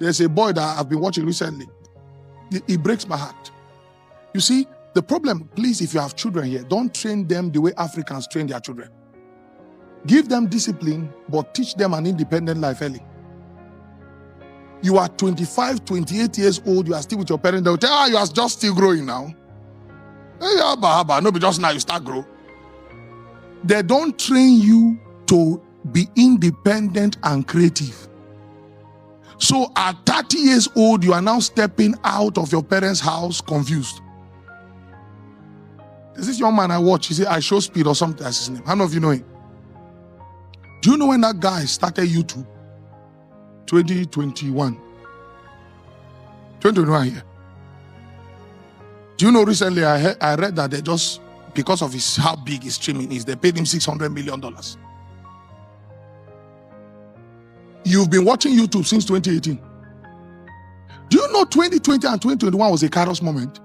There's a boy that I've been watching recently. It breaks my heart. You see, the problem, please, if you have children here, don't train them the way Africans train their children. Give them discipline, but teach them an independent life early. You are 25, 28 years old, you are still with your parents, they'll tell you, you are just still growing now. No, be just now you start growing. They don't train you to be independent and creative. So at 30 years old, you are now stepping out of your parents' house confused. There's this young man I watch, he said, I show speed or something, that's his name. How many of you know him? Do you know when that guy started YouTube? 2021. 2021 here. Do you know recently I read that they just, because of how big his streaming is, they paid him $600 million. You've been watching YouTube since 2018. Do you know 2020 and 2021 was a Kairos moment?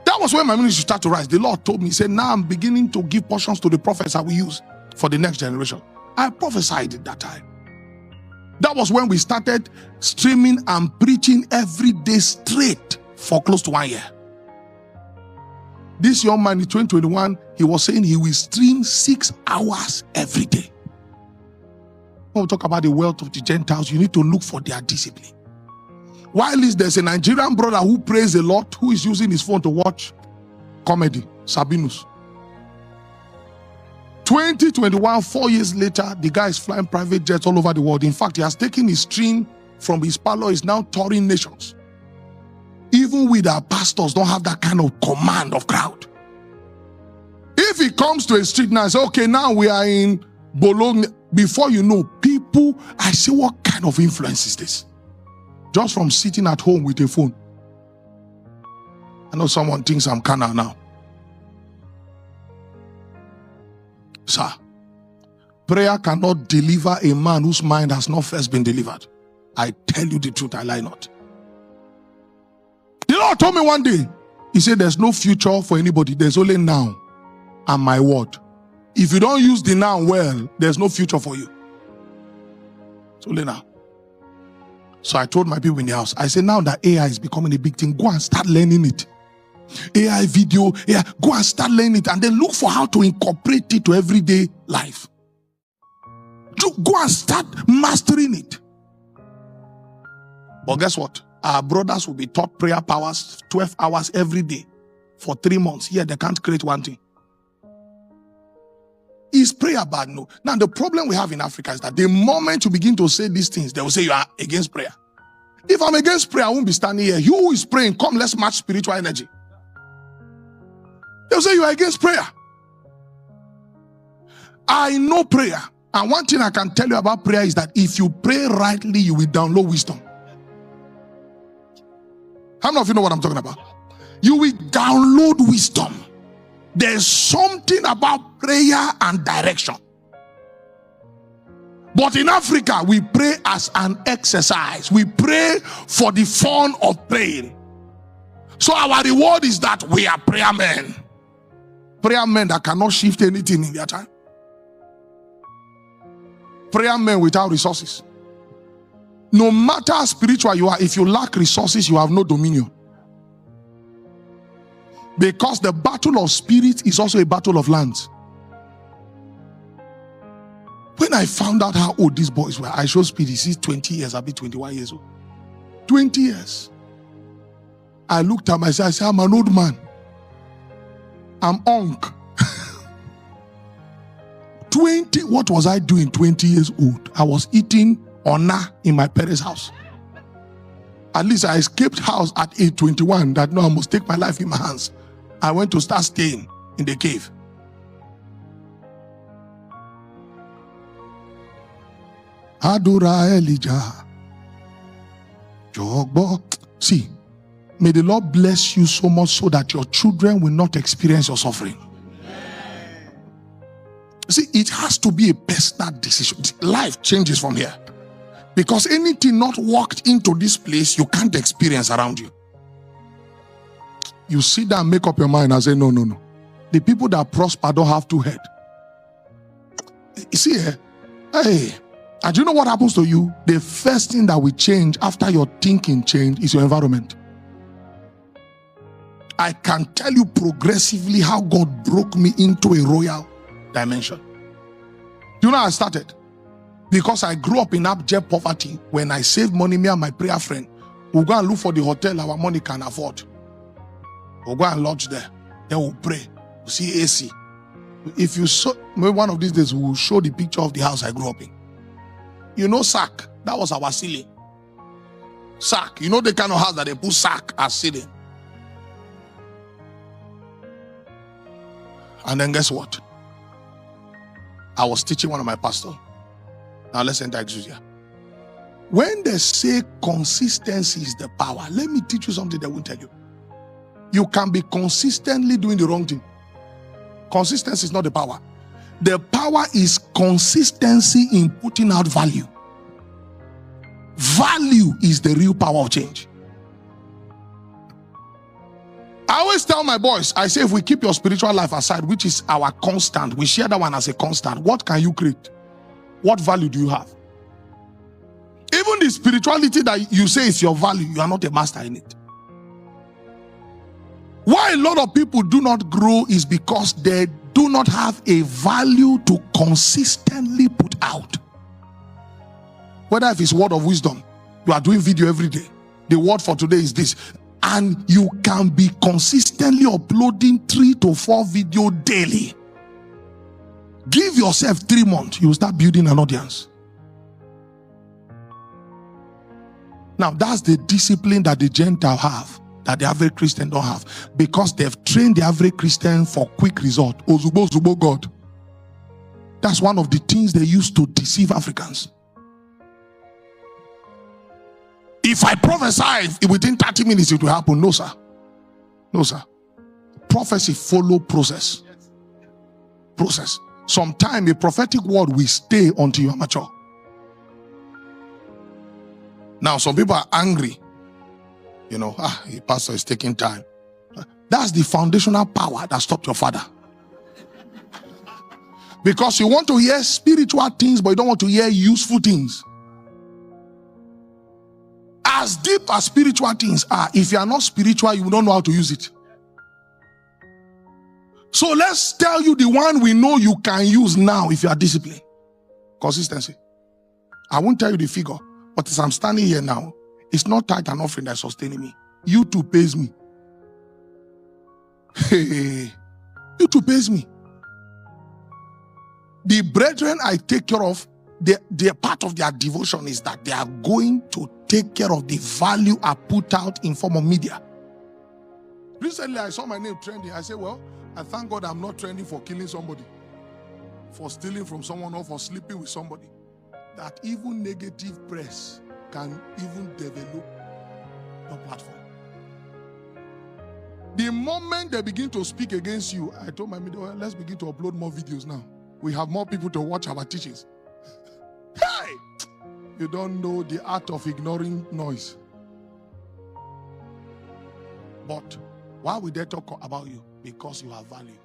That was when my ministry started to rise. The Lord told me, he said, now I'm beginning to give portions to the prophets that we use for the next generation. I prophesied at that time. That was when we started streaming and preaching every day straight for close to 1 year. This young man in 2021, he was saying he will stream 6 hours every day. When we talk about the wealth of the Gentiles, you need to look for their discipline. While there's a Nigerian brother who prays a lot, who is using his phone to watch comedy, Sabinus. 2021, 4 years later, the guy is flying private jets all over the world. In fact, he has taken his stream from his parlor, is now touring nations. Even with our pastors, don't have that kind of command of crowd. If he comes to a street now and says, okay, now we are in Bologna, before you know, people, I say, what kind of influence is this? Just from sitting at home with a phone. I know someone thinks I'm carnal now. Sir, prayer cannot deliver a man whose mind has not first been delivered. I tell you the truth, I lie not. The Lord told me one day, he said, there's no future for anybody. There's only now and my word. If you don't use the now well, there's no future for you. It's only now. So I told my people in the house, I said, now that AI is becoming a big thing, go and start learning it. AI video, go and start learning it and then look for how to incorporate it to everyday life. Go and start mastering it. But guess what? Our brothers will be taught prayer powers 12 hours every day for 3 months. Here, they can't create one thing. Is prayer bad? No. Now, the problem we have in Africa is that the moment you begin to say these things, they will say you are against prayer. If I'm against prayer, I won't be standing here. You who is praying, come, let's match spiritual energy. They'll say you are against prayer. I know prayer. And one thing I can tell you about prayer is that if you pray rightly, you will download wisdom. How many of you know what I'm talking about? You will download wisdom. There's something about prayer and direction. But in Africa, we pray as an exercise. We pray for the fun of praying. So our reward is that we are prayer men. Prayer men that cannot shift anything in their time. Prayer men without resources. No matter how spiritual you are, if you lack resources, you have no dominion. Because the battle of spirit is also a battle of lands. When I found out how old these boys were, I showed speed. He's 20 years, I'll be 21 years old. 20 years. I looked at myself, I said, I'm an old man. I'm unk. 20, what was I doing 20 years old? I was eating honor in my parents' house. At least I escaped house at age 21 that no, I must take my life in my hands. I went to start staying in the cave. Adora Elijah. Jogbo. See, may the Lord bless you so much so that your children will not experience your suffering. See, it has to be a personal decision. Life changes from here. Because anything not walked into this place, you can't experience around you. You sit down, make up your mind and say, no. The people that prosper don't have two heads. You see, hey, And you know what happens to you? The first thing that will change after your thinking change is your environment. I can tell you progressively how God broke me into a royal dimension. Do you know how I started? Because I grew up in abject poverty. When I saved money, me and my prayer friend, we'll go and look for the hotel our money can afford. We'll go and lodge there. Then we'll pray. We'll see AC. If you saw, maybe one of these days, we'll show the picture of the house I grew up in. You know sack? That was our ceiling. Sack. You know the kind of house that they put sack as ceiling. And then guess what? I was teaching one of my pastors. Now let's enter Exousia. When they say consistency is the power, let me teach you something they won't tell you. You can be consistently doing the wrong thing. Consistency is not the power. The power is consistency in putting out value. Value is the real power of change. I always tell my boys, I say, if we keep your spiritual life aside, which is our constant, we share that one as a constant, what can you create? What value do you have? Even the spirituality that you say is your value, you are not a master in it. Why a lot of people do not grow is because they do not have a value to consistently put out. Whether if it's word of wisdom, you are doing video every day. The word for today is this. And you can be consistently uploading 3 to 4 videos daily. Give yourself 3 months, you will start building an audience. Now, that's the discipline that the Gentile have, that the average Christian don't have, because they've trained the average Christian for quick result. Ozubo, Zubo, God. That's one of the things they use to deceive Africans. If I prophesy within 30 minutes it will happen. No, sir. No, sir. Prophecy follow process. Process. Sometimes a prophetic word will stay until you are mature. Now, some people are angry. You know, the pastor is taking time. That's the foundational power that stopped your father. Because you want to hear spiritual things, but you don't want to hear useful things. As deep as spiritual things are, if you are not spiritual, you don't know how to use it. So let's tell you the one we know you can use now if you are disciplined. Consistency. I won't tell you the figure, but as I'm standing here now, it's not tithe and offering that's sustaining me. YouTube pays me. Hey, YouTube pays me. The brethren I take care of, their part of their devotion is that they are going to take care of the value I put out in form of media. Recently, I saw my name trending. I said, well, I thank God I'm not trending for killing somebody, for stealing from someone, or for sleeping with somebody. That even negative press can even develop your platform. The moment they begin to speak against you, I told my media, well, let's begin to upload more videos now. We have more people to watch our teachings. Hey! You don't know the art of ignoring noise. But why would they talk about you? Because you have value.